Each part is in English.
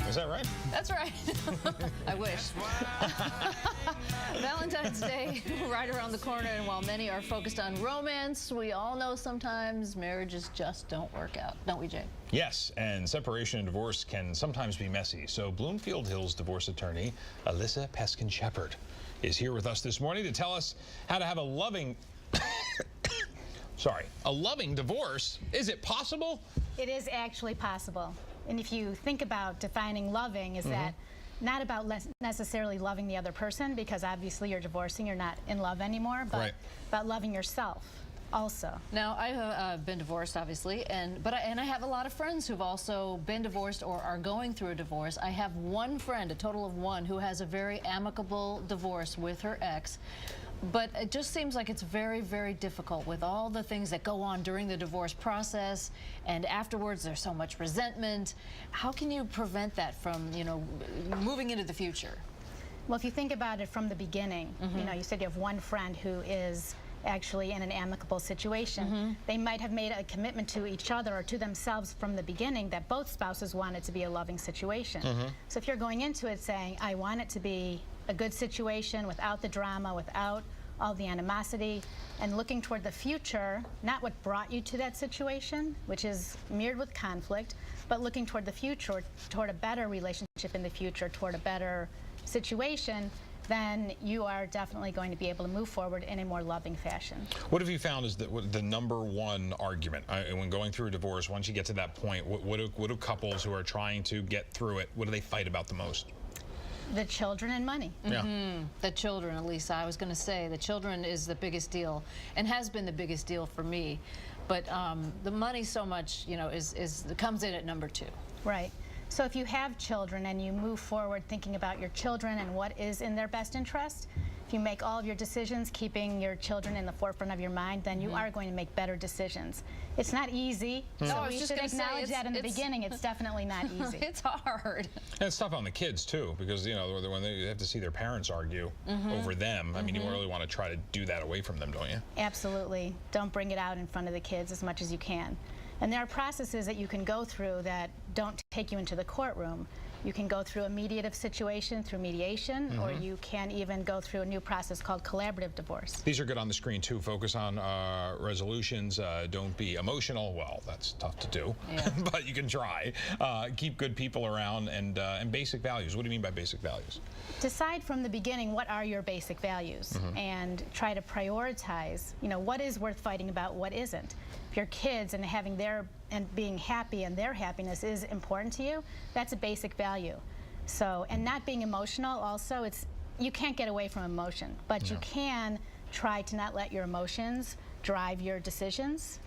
Is that right? That's right. I wish. Valentine's Day right around the corner, and while many are focused on romance, we all know sometimes marriages just don't work out, don't we, Jay? Yes, and separation and divorce can sometimes be messy. So Bloomfield Hills divorce attorney Alisa Peskin-Shepherd is here with us this morning to tell us how to have a loving divorce. Is it possible? It is actually possible. And if you think about defining loving, is that not about necessarily loving the other person, because obviously you're divorcing, you're not in love anymore, but about loving yourself also. Now, I have been divorced, obviously, and I have a lot of friends who've also been divorced or are going through a divorce. I have one friend, a total of one, who has a very amicable divorce with her ex. But it just seems like it's very, very difficult with all the things that go on during the divorce process, and afterwards there's so much resentment. How can you prevent that from, moving into the future? Well, if you think about it from the beginning, you said you have one friend who is actually in an amicable situation. They might have made a commitment to each other or to themselves from the beginning that both spouses want it to be a loving situation. So if you're going into it saying, I want it to be a good situation without the drama, without all the animosity, and looking toward the future, not what brought you to that situation, which is mirrored with conflict, but looking toward the future, toward a better relationship in the future, toward a better situation, then you are definitely going to be able to move forward in a more loving fashion. What have you found is the number one argument when going through a divorce? Once you get to that point, what do couples who are trying to get through it, what do they fight about the most? The children and money. The children, Alisa. I was going to say the children is the biggest deal and has been the biggest deal for me. But the money so much, comes in at number 2. Right. So if you have children and you move forward thinking about your children and what is in their best interest, if you make all of your decisions keeping your children in the forefront of your mind, then you are going to make better decisions. It's not easy, so we should acknowledge that in the beginning. It's definitely not easy. It's hard. And it's tough on the kids too, because when they have to see their parents argue over them, I mean, you really want to try to do that away from them, don't you? Absolutely. Don't bring it out in front of the kids as much as you can. And there are processes that you can go through that don't take you into the courtroom. You can go through a mediative situation through mediation, or you can even go through a new process called collaborative divorce. These are good on the screen too. Focus on resolutions. Don't be emotional. Well, that's tough to do, but you can try. Keep good people around, and basic values. What do you mean by basic values? Decide from the beginning what are your basic values, and try to prioritize. What is worth fighting about, what isn't. If your kids and being happy and their happiness is important to you, that's a basic value. So, and not being emotional also, you can't get away from emotion, but you can try to not let your emotions drive your decisions.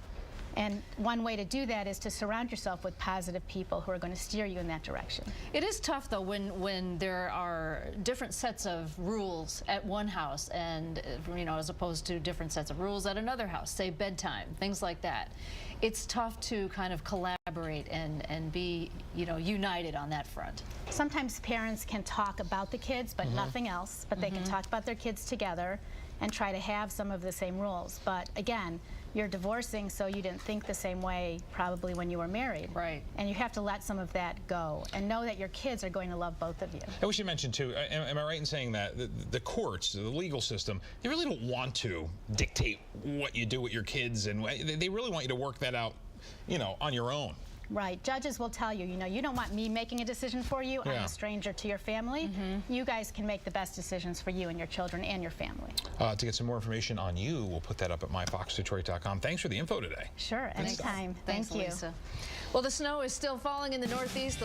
And one way to do that is to surround yourself with positive people who are going to steer you in that direction. It is tough, though, when there are different sets of rules at one house and, as opposed to different sets of rules at another house, say bedtime, things like that. It's tough to kind of collaborate and be, united on that front. Sometimes parents can talk about the kids, but nothing else, but they can talk about their kids together and try to have some of the same rules. But again, you're divorcing, so you didn't think the same way probably when you were married. Right. And you have to let some of that go and know that your kids are going to love both of you. And we should mention too, am I right in saying that the courts, the legal system, they really don't want to dictate what you do with your kids, and they really want you to work that out, on your own. Right. Judges will tell you, you don't want me making a decision for you. I'm a stranger to your family. You guys can make the best decisions for you and your children and your family. To get some more information on you, we'll put that up at myfoxdetroit.com. Thanks for the info today. Sure, anytime. Thanks, Thank you. Alisa. Well, the snow is still falling in the Northeast.